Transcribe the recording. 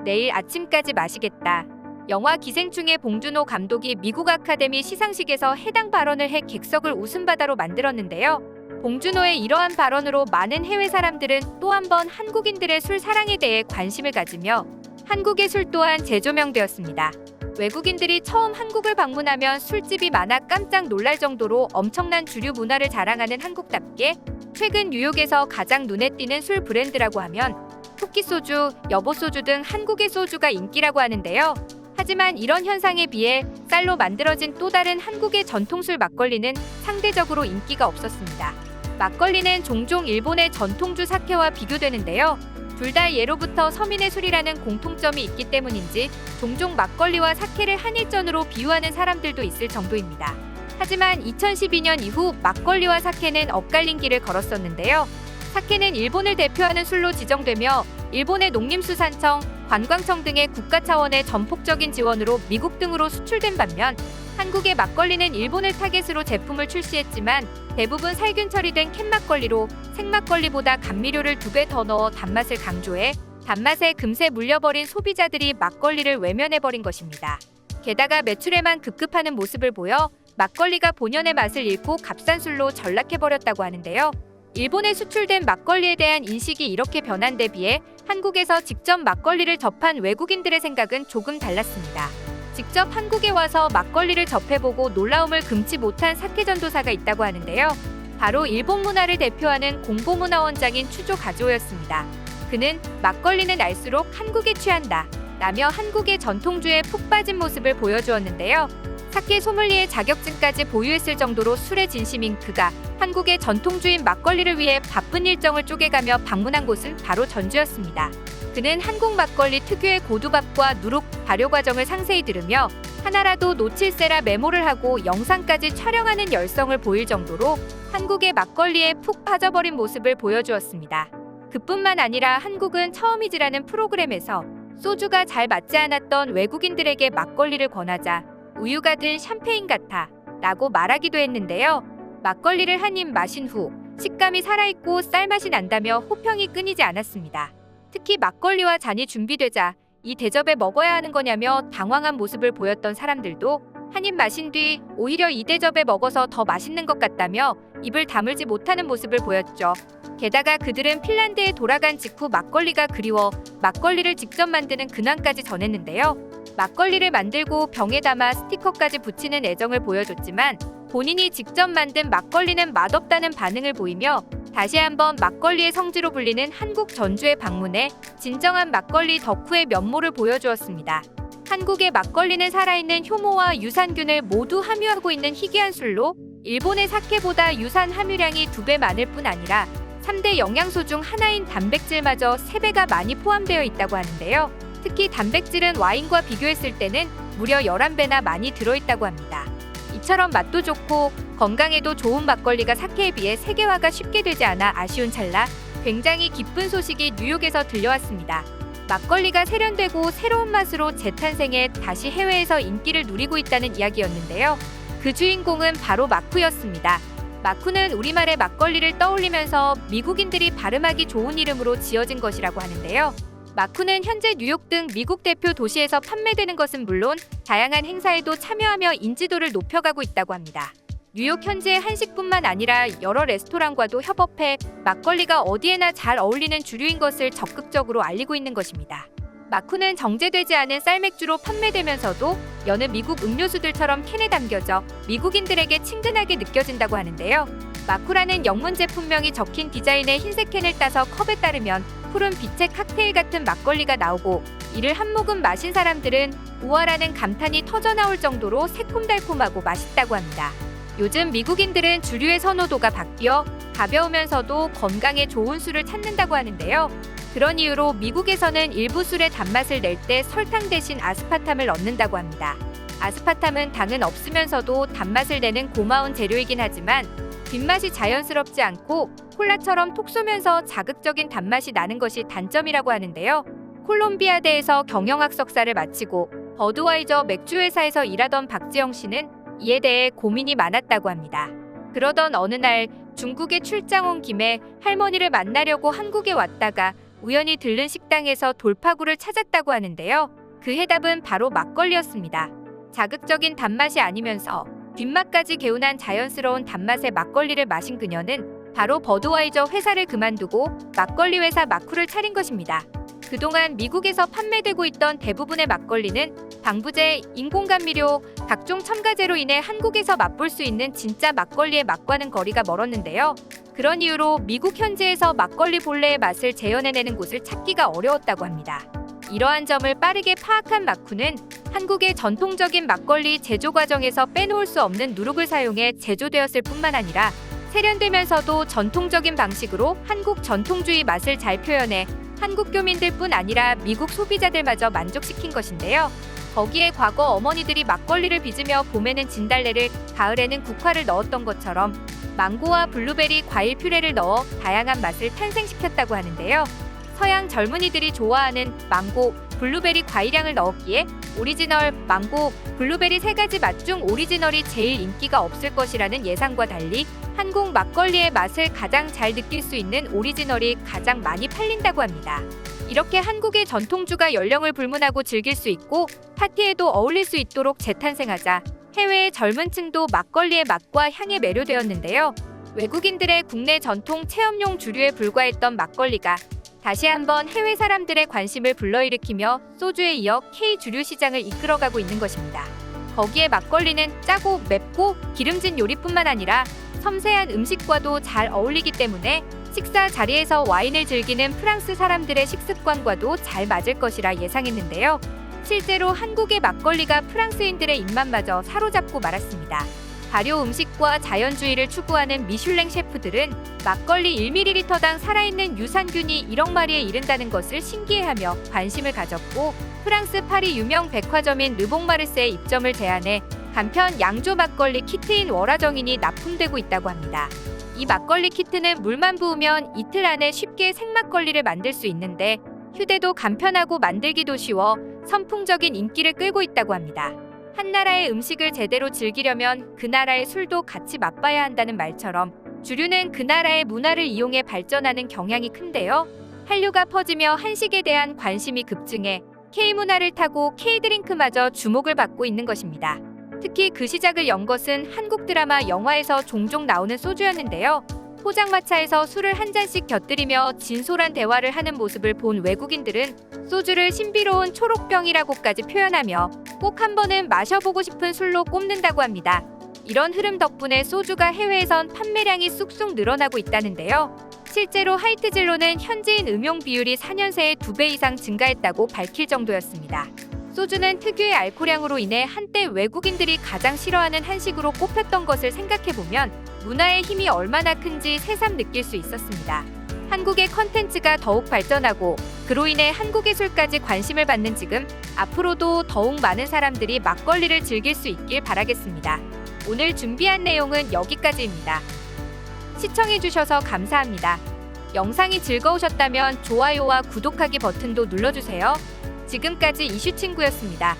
내일 아침까지 마시겠다. 영화 기생충의 봉준호 감독이 미국 아카데미 시상식에서 해당 발언을 해 객석을 웃음바다로 만들었는데요. 봉준호의 이러한 발언으로 많은 해외 사람들은 또 한 번 한국인들의 술 사랑에 대해 관심을 가지며 한국의 술 또한 재조명되었습니다. 외국인들이 처음 한국을 방문하면 술집이 많아 깜짝 놀랄 정도로 엄청난 주류 문화를 자랑하는 한국답게 최근 뉴욕에서 가장 눈에 띄는 술 브랜드라고 하면 토끼소주, 여보소주 등 한국의 소주가 인기라고 하는데요. 하지만 이런 현상에 비해 쌀로 만들어진 또 다른 한국의 전통술 막걸리는 상대적으로 인기가 없었습니다. 막걸리는 종종 일본의 전통주 사케와 비교되는데요. 둘 다 예로부터 서민의 술이라는 공통점이 있기 때문인지 종종 막걸리와 사케를 한일전으로 비유하는 사람들도 있을 정도입니다. 하지만 2012년 이후 막걸리와 사케는 엇갈린 길을 걸었었는데요. 사케는 일본을 대표하는 술로 지정되며 일본의 농림수산청, 관광청 등의 국가 차원의 전폭적인 지원으로 미국 등으로 수출된 반면 한국의 막걸리는 일본을 타겟으로 제품을 출시했지만 대부분 살균 처리된 캔막걸리로 생막걸리보다 감미료를 2배 더 넣어 단맛을 강조해 단맛에 금세 물려버린 소비자들이 막걸리를 외면해버린 것입니다. 게다가 매출에만 급급하는 모습을 보여 막걸리가 본연의 맛을 잃고 값싼 술로 전락해버렸다고 하는데요. 일본에 수출된 막걸리에 대한 인식이 이렇게 변한 데 비해 한국에서 직접 막걸리를 접한 외국인들의 생각은 조금 달랐습니다. 직접 한국에 와서 막걸리를 접해보고 놀라움을 금치 못한 사케 전도사가 있다고 하는데요. 바로 일본 문화를 대표하는 공보문화원장인 추조 가즈오였습니다. 그는 막걸리는 알수록 한국에 취한다 라며 한국의 전통주에 푹 빠진 모습을 보여주었는데요. 사케 소믈리에 자격증까지 보유했을 정도로 술에 진심인 그가 한국의 전통주인 막걸리를 위해 바쁜 일정을 쪼개가며 방문한 곳은 바로 전주였습니다. 그는 한국 막걸리 특유의 고두밥과 누룩 발효 과정을 상세히 들으며 하나라도 놓칠세라 메모를 하고 영상까지 촬영하는 열성을 보일 정도로 한국의 막걸리에 푹 빠져버린 모습을 보여주었습니다. 그뿐만 아니라 한국은 처음이지라는 프로그램에서 소주가 잘 맞지 않았던 외국인들에게 막걸리를 권하자 우유가 든 샴페인 같아 라고 말하기도 했는데요. 막걸리를 한 입 마신 후 식감이 살아있고 쌀맛이 난다며 호평이 끊이지 않았습니다. 특히 막걸리와 잔이 준비되자 이 대접에 먹어야 하는 거냐며 당황한 모습을 보였던 사람들도 한 입 마신 뒤 오히려 이 대접에 먹어서 더 맛있는 것 같다며 입을 다물지 못하는 모습을 보였죠. 게다가 그들은 핀란드에 돌아간 직후 막걸리가 그리워 막걸리를 직접 만드는 근황까지 전했는데요. 막걸리를 만들고 병에 담아 스티커까지 붙이는 애정을 보여줬지만 본인이 직접 만든 막걸리는 맛없다는 반응을 보이며 다시 한번 막걸리의 성지로 불리는 한국 전주에 방문해 진정한 막걸리 덕후의 면모를 보여주었습니다. 한국의 막걸리는 살아있는 효모와 유산균을 모두 함유하고 있는 희귀한 술로 일본의 사케보다 유산 함유량이 2배 많을 뿐 아니라 3대 영양소 중 하나인 단백질마저 3배가 많이 포함되어 있다고 하는데요. 특히 단백질은 와인과 비교했을 때는 무려 11배나 많이 들어있다고 합니다. 이처럼 맛도 좋고 건강에도 좋은 막걸리가 사케에 비해 세계화가 쉽게 되지 않아 아쉬운 찰나 굉장히 기쁜 소식이 뉴욕에서 들려왔습니다. 막걸리가 세련되고 새로운 맛으로 재탄생해 다시 해외에서 인기를 누리고 있다는 이야기였는데요. 그 주인공은 바로 마쿠였습니다. 마쿠는 우리말의 막걸리를 떠올리면서 미국인들이 발음하기 좋은 이름으로 지어진 것이라고 하는데요. 마쿠는 현재 뉴욕 등 미국 대표 도시에서 판매되는 것은 물론 다양한 행사에도 참여하며 인지도를 높여가고 있다고 합니다. 뉴욕 현지의 한식뿐만 아니라 여러 레스토랑과도 협업해 막걸리가 어디에나 잘 어울리는 주류인 것을 적극적으로 알리고 있는 것입니다. 마쿠는 정제되지 않은 쌀맥주로 판매되면서도 여느 미국 음료수들처럼 캔에 담겨져 미국인들에게 친근하게 느껴진다고 하는데요. 마쿠라는 영문 제품명이 적힌 디자인의 흰색 캔을 따서 컵에 따르면 푸른 빛의 칵테일 같은 막걸리가 나오고 이를 한 모금 마신 사람들은 우와라는 감탄이 터져나올 정도로 새콤달콤하고 맛있다고 합니다. 요즘 미국인들은 주류의 선호도가 바뀌어 가벼우면서도 건강에 좋은 술을 찾는다고 하는데요. 그런 이유로 미국에서는 일부 술의 단맛을 낼 때 설탕 대신 아스파탐을 넣는다고 합니다. 아스파탐은 당은 없으면서도 단맛을 내는 고마운 재료이긴 하지만 뒷맛이 자연스럽지 않고 콜라처럼 톡 쏘면서 자극적인 단맛이 나는 것이 단점이라고 하는데요. 콜롬비아대에서 경영학 석사를 마치고 버드와이저 맥주회사에서 일하던 박지영 씨는 이에 대해 고민이 많았다고 합니다. 그러던 어느 날 중국에 출장 온 김에 할머니를 만나려고 한국에 왔다가 우연히 들른 식당에서 돌파구를 찾았다고 하는데요. 그 해답은 바로 막걸리였습니다. 자극적인 단맛이 아니면서 뒷맛까지 개운한 자연스러운 단맛의 막걸리를 마신 그녀는 바로 버드와이저 회사를 그만두고 막걸리 회사 마쿠를 차린 것입니다. 그동안 미국에서 판매되고 있던 대부분의 막걸리는 방부제, 인공감미료, 각종 첨가제로 인해 한국에서 맛볼 수 있는 진짜 막걸리의 맛과는 거리가 멀었는데요. 그런 이유로 미국 현지에서 막걸리 본래의 맛을 재현해내는 곳을 찾기가 어려웠다고 합니다. 이러한 점을 빠르게 파악한 마쿠는 한국의 전통적인 막걸리 제조 과정에서 빼놓을 수 없는 누룩을 사용해 제조되었을 뿐만 아니라 세련되면서도 전통적인 방식으로 한국 전통주의 맛을 잘 표현해 한국 교민들뿐 아니라 미국 소비자들마저 만족시킨 것인데요. 거기에 과거 어머니들이 막걸리를 빚으며 봄에는 진달래를, 가을에는 국화를 넣었던 것처럼 망고와 블루베리 과일 퓨레를 넣어 다양한 맛을 탄생시켰다고 하는데요. 서양 젊은이들이 좋아하는 망고, 블루베리 과일향을 넣었기에 오리지널, 망고, 블루베리 세 가지 맛 중 오리지널이 제일 인기가 없을 것이라는 예상과 달리 한국 막걸리의 맛을 가장 잘 느낄 수 있는 오리지널이 가장 많이 팔린다고 합니다. 이렇게 한국의 전통주가 연령을 불문하고 즐길 수 있고 파티에도 어울릴 수 있도록 재탄생하자 해외의 젊은 층도 막걸리의 맛과 향에 매료되었는데요. 외국인들의 국내 전통 체험용 주류에 불과했던 막걸리가 다시 한번 해외 사람들의 관심을 불러일으키며 소주에 이어 K-주류 시장을 이끌어가고 있는 것입니다. 거기에 막걸리는 짜고 맵고 기름진 요리뿐만 아니라 섬세한 음식과도 잘 어울리기 때문에 식사 자리에서 와인을 즐기는 프랑스 사람들의 식습관과도 잘 맞을 것이라 예상했는데요. 실제로 한국의 막걸리가 프랑스인들의 입맛마저 사로잡고 말았습니다. 발효 음식과 자연주의를 추구하는 미슐랭 셰프들은 막걸리 1ml당 살아있는 유산균이 1억 마리에 이른다는 것을 신기해하며 관심을 가졌고 프랑스 파리 유명 백화점인 르봉마르세에 입점을 제안해 간편 양조 막걸리 키트인 월화정인이 납품되고 있다고 합니다. 이 막걸리 키트는 물만 부으면 이틀 안에 쉽게 생막걸리를 만들 수 있는데 휴대도 간편하고 만들기도 쉬워 선풍적인 인기를 끌고 있다고 합니다. 한 나라의 음식을 제대로 즐기려면 그 나라의 술도 같이 맛봐야 한다는 말처럼 주류는 그 나라의 문화를 이용해 발전하는 경향이 큰데요. 한류가 퍼지며 한식에 대한 관심이 급증해 K문화를 타고 K드링크마저 주목을 받고 있는 것입니다. 특히 그 시작을 연 것은 한국 드라마, 영화에서 종종 나오는 소주였는데요. 포장마차에서 술을 한 잔씩 곁들이며 진솔한 대화를 하는 모습을 본 외국인들은 소주를 신비로운 초록병이라고까지 표현하며 꼭 한 번은 마셔보고 싶은 술로 꼽는다고 합니다. 이런 흐름 덕분에 소주가 해외에선 판매량이 쑥쑥 늘어나고 있다는데요. 실제로 하이트진로는 현지인 음용 비율이 4년 새에 2배 이상 증가했다고 밝힐 정도였습니다. 소주는 특유의 알코올향으로 인해 한때 외국인들이 가장 싫어하는 한식으로 꼽혔던 것을 생각해보면 문화의 힘이 얼마나 큰지 새삼 느낄 수 있었습니다. 한국의 컨텐츠가 더욱 발전하고 그로 인해 한국의 술까지 관심을 받는 지금 앞으로도 더욱 많은 사람들이 막걸리를 즐길 수 있길 바라겠습니다. 오늘 준비한 내용은 여기까지입니다. 시청해주셔서 감사합니다. 영상이 즐거우셨다면 좋아요와 구독하기 버튼도 눌러주세요. 지금까지 이슈친구였습니다.